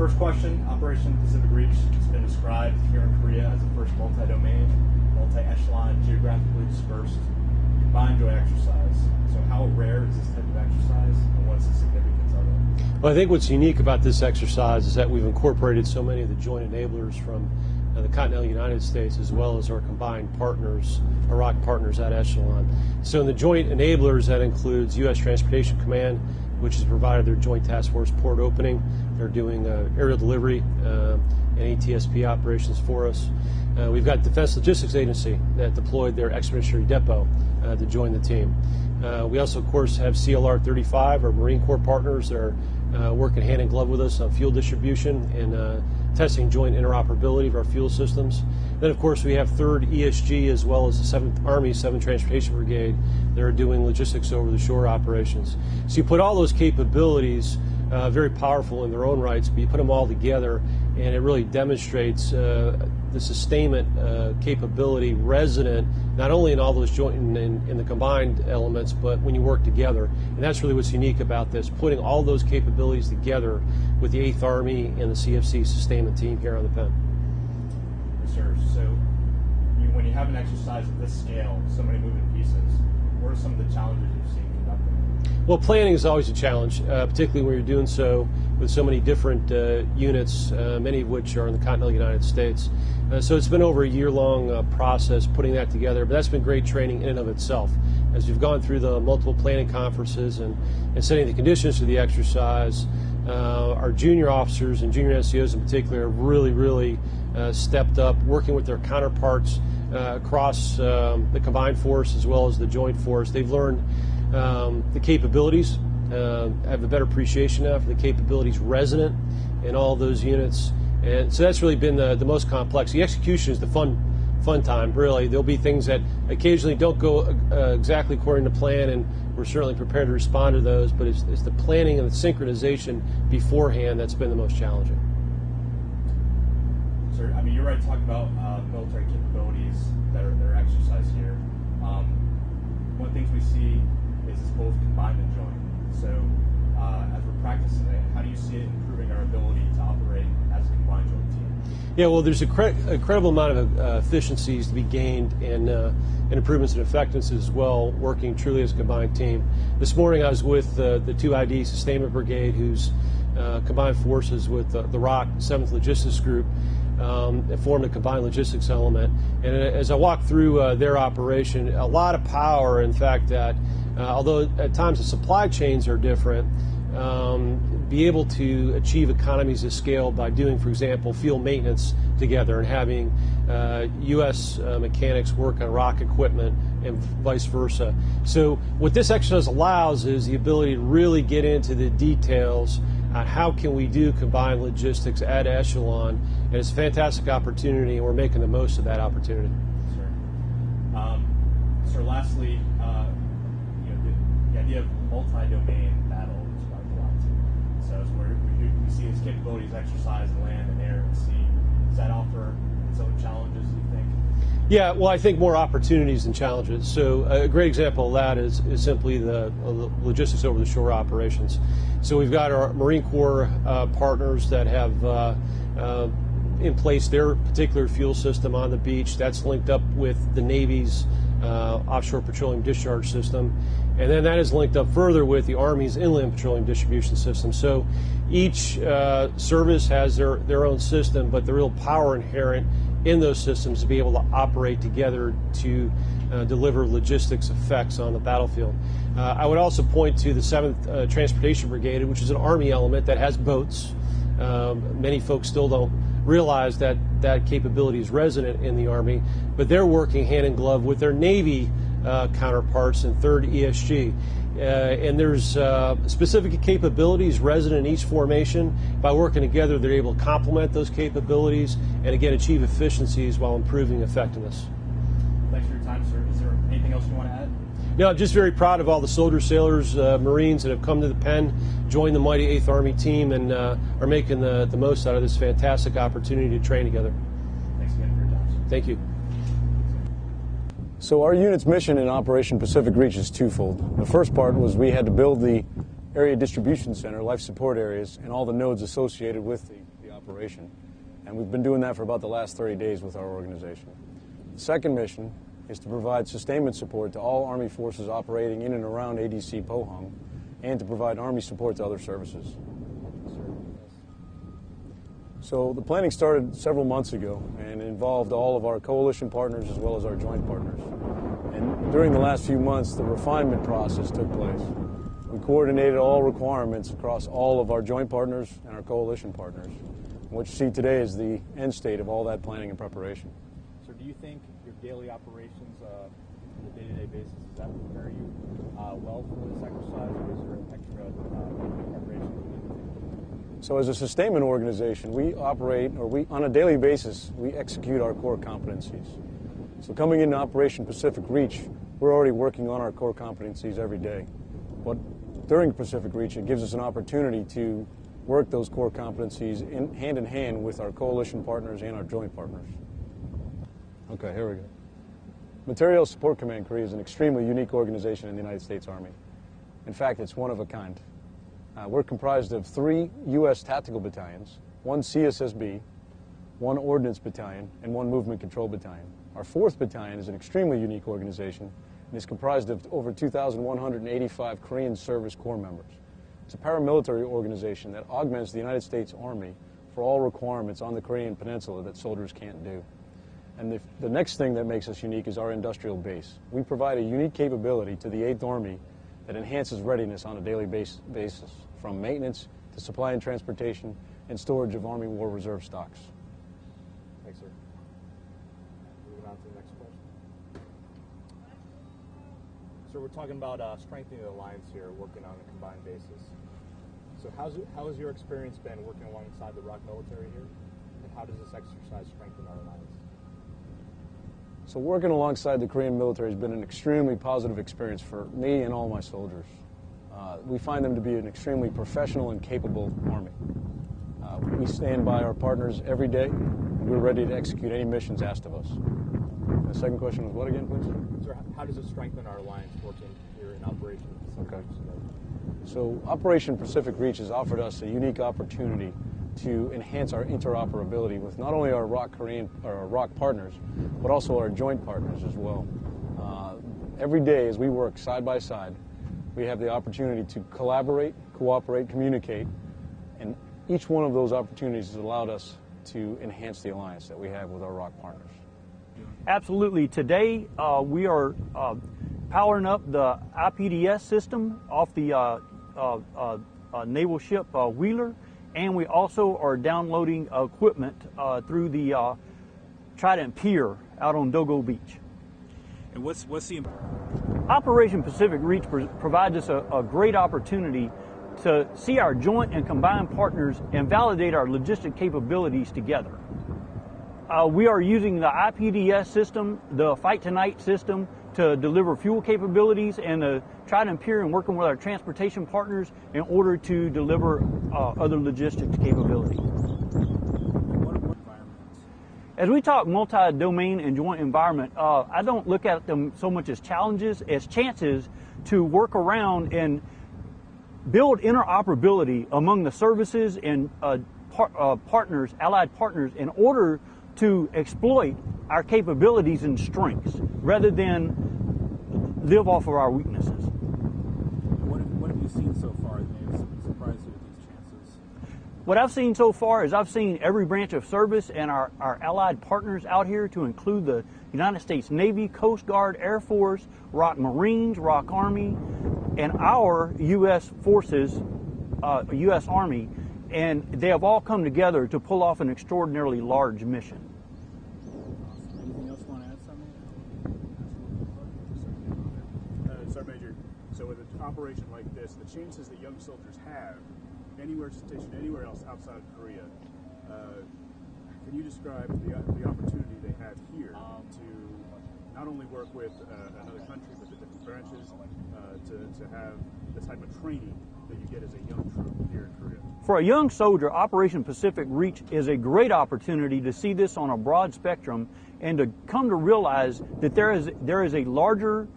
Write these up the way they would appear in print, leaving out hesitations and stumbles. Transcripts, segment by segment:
first question, Operation Pacific Reach has been described here in Korea as the first multi-domain, multi-echelon, geographically dispersed, combined joint exercise. So how rare is this type of exercise, and what's the significance of it? Well, I think what's unique about this exercise is that we've incorporated so many of the joint enablers from the continental United States, as well as our combined partners, our ROC partners at Echelon. So in the joint enablers, that includes U.S. Transportation Command, which has provided their Joint Task Force port opening. They're doing aerial delivery and ATSP operations for us. We've got Defense Logistics Agency that deployed their expeditionary depot to join the team. We also, of course, have CLR 35, our Marine Corps partners that are working hand in glove with us on fuel distribution and testing joint interoperability of our fuel systems. Then, of course, we have 3rd ESG as well as the 7th Army 7th Transportation Brigade that are doing logistics over the shore operations. So you put all those capabilities, very powerful in their own rights, but you put them all together and it really demonstrates the sustainment capability resident not only in all those joint in the combined elements, but when you work together. And that's really what's unique about this, putting all those capabilities together with the 8th Army and the CFC sustainment team here on the Penn. Yes, sir. So when you have an exercise of this scale, so many moving pieces, what are some of the challenges you've seen conducting? Well, planning is always a challenge, particularly when you're doing so with so many different units, many of which are in the continental United States. So it's been over a year-long process putting that together, but that's been great training in and of itself. As you've gone through the multiple planning conferences and setting the conditions for the exercise, our junior officers and junior SCOs in particular have really stepped up, working with their counterparts across the combined force as well as the joint force. They've learned the capabilities, have a better appreciation now for the capabilities resident in all those units. And so that's really been the most complex. The execution is the fun time, really. There'll be things that occasionally don't go exactly according to plan, and we're certainly prepared to respond to those, but it's the planning and the synchronization beforehand that's been the most challenging. Sir, I mean, you're right to talk about military capabilities that are exercised here. One of the things we see is it's both combined and joint. So as we're practicing it, how do you see it improving our ability to operate as a combined joint team? Yeah, well, there's an incredible amount of efficiencies to be gained and improvements in effectiveness as well, working truly as a combined team. This morning I was with the 2ID Sustainment Brigade, who's combined forces with the ROC 7th Logistics Group, formed a combined logistics element. And as I walked through their operation, a lot of power, in fact, that although at times the supply chains are different, be able to achieve economies of scale by doing, for example, field maintenance together and having U.S. mechanics work on ROC equipment and vice versa. So what this exercise allows is the ability to really get into the details on how can we do combined logistics at Echelon, and it's a fantastic opportunity, and we're making the most of that opportunity. Sure. So lastly, the idea of multi-domain battle is quite a lot too. So as we see these capabilities exercised in land and air and sea, does that offer its own challenges, do you think? Yeah, well, I think more opportunities than challenges. So a great example of that is simply the logistics over the shore operations. So we've got our Marine Corps partners that have in place their particular fuel system on the beach. That's linked up with the Navy's offshore petroleum discharge system. And then that is linked up further with the Army's inland petroleum distribution system. So each service has their own system, but the real power inherent in those systems to be able to operate together to deliver logistics effects on the battlefield. I would also point to the 7th Transportation Brigade, which is an Army element that has boats. Many folks still don't realize that that capability is resident in the Army, but they're working hand in glove with their Navy counterparts in 3rd ESG. And there's specific capabilities resident in each formation. By working together, they're able to complement those capabilities and, again, achieve efficiencies while improving effectiveness. Thanks for your time, sir. Is there anything else you want to add? No, I'm just very proud of all the soldiers, sailors, Marines that have come to the Penn, joined the mighty 8th Army team, and are making the most out of this fantastic opportunity to train together. Thanks again for your time, sir. Thank you. So our unit's mission in Operation Pacific Reach is twofold. The first part was we had to build the area distribution center, life support areas, and all the nodes associated with the operation. And we've been doing that for about the last 30 days with our organization. The second mission is to provide sustainment support to all Army forces operating in and around ADC Pohang, and to provide Army support to other services. So the planning started several months ago and involved all of our coalition partners as well as our joint partners. And during the last few months, the refinement process took place. We coordinated all requirements across all of our joint partners and our coalition partners. And what you see today is the end state of all that planning and preparation. So do you think your daily operations on a day-to-day basis, does that prepare you well for this exercise, or is there extra preparation you need to do? So as a sustainment organization, we operate, or on a daily basis, we execute our core competencies. So coming into Operation Pacific Reach, we're already working on our core competencies every day. But during Pacific Reach, it gives us an opportunity to work those core competencies hand in hand with our coalition partners and our joint partners. Okay, here we go. Material Support Command Korea is an extremely unique organization in the United States Army. In fact, it's one of a kind. We're comprised of 3 U.S. tactical battalions, 1 CSSB, 1 Ordnance Battalion, and 1 Movement Control Battalion. Our 4th Battalion is an extremely unique organization and is comprised of over 2,185 Korean Service Corps members. It's a paramilitary organization that augments the United States Army for all requirements on the Korean Peninsula that soldiers can't do. And the next thing that makes us unique is our industrial base. We provide a unique capability to the 8th Army that enhances readiness on a daily basis, from maintenance to supply and transportation and storage of Army War Reserve stocks. Thanks, sir. Moving on to the next question. So we're talking about strengthening the alliance here, working on a combined basis. So how has your experience been working alongside the ROK military here, and how does this exercise strengthen our alliance? So working alongside the Korean military has been an extremely positive experience for me and all my soldiers. We find them to be an extremely professional and capable Army. We stand by our partners every day, and we're ready to execute any missions asked of us. The second question was what again, please? Sir, how does it strengthen our alliance working here in Operation Pacific Reach? So Operation Pacific Reach has offered us a unique opportunity to enhance our interoperability with not only our ROK partners, but also our joint partners as well. Every day as we work side by side, we have the opportunity to collaborate, cooperate, communicate, and each one of those opportunities has allowed us to enhance the alliance that we have with our ROK partners. Absolutely. Today we are powering up the IPDS system off the naval ship Wheeler, and we also are downloading equipment through the Trident Pier out on Dogo Beach. And what's the Operation Pacific Reach provides us a great opportunity to see our joint and combined partners and validate our logistic capabilities together. We are using the IPDS system, the Fight Tonight system, to deliver fuel capabilities, and the Trident Pier and working with our transportation partners in order to deliver other logistics capabilities. As we talk multi-domain and joint environment, I don't look at them so much as challenges as chances to work around and build interoperability among the services and partners, allied partners, in order to exploit our capabilities and strengths rather than live off of our weaknesses. What have you seen so far that may have surprised you with these chances? What I've seen so far is I've seen every branch of service and our allied partners out here, to include the United States Navy, Coast Guard, Air Force, ROK Marines, ROK Army, and our U.S. forces, U.S. Army, and they have all come together to pull off an extraordinarily large mission. Anything else you want to add, Sergeant? Sergeant Major, so with an operation like this, the chances that young soldiers have anywhere stationed anywhere else outside of Korea, can you describe the opportunity they have here to not only work with another country, but the different branches, to have the type of training that you get as a young troop here in Korea? For a young soldier, Operation Pacific Reach is a great opportunity to see this on a broad spectrum and to come to realize that there is a larger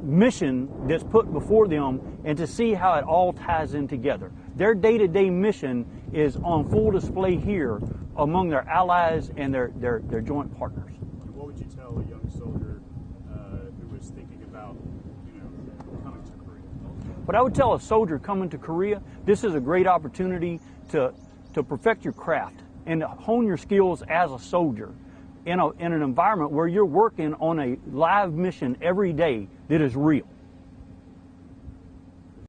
mission that's put before them and to see how it all ties in together. Their day-to-day mission is on full display here among their allies and their joint partners. And what would you tell a young soldier who is thinking about, coming to Korea? What I would tell a soldier coming to Korea, this is a great opportunity to perfect your craft and to hone your skills as a soldier in an environment where you're working on a live mission every day that is real.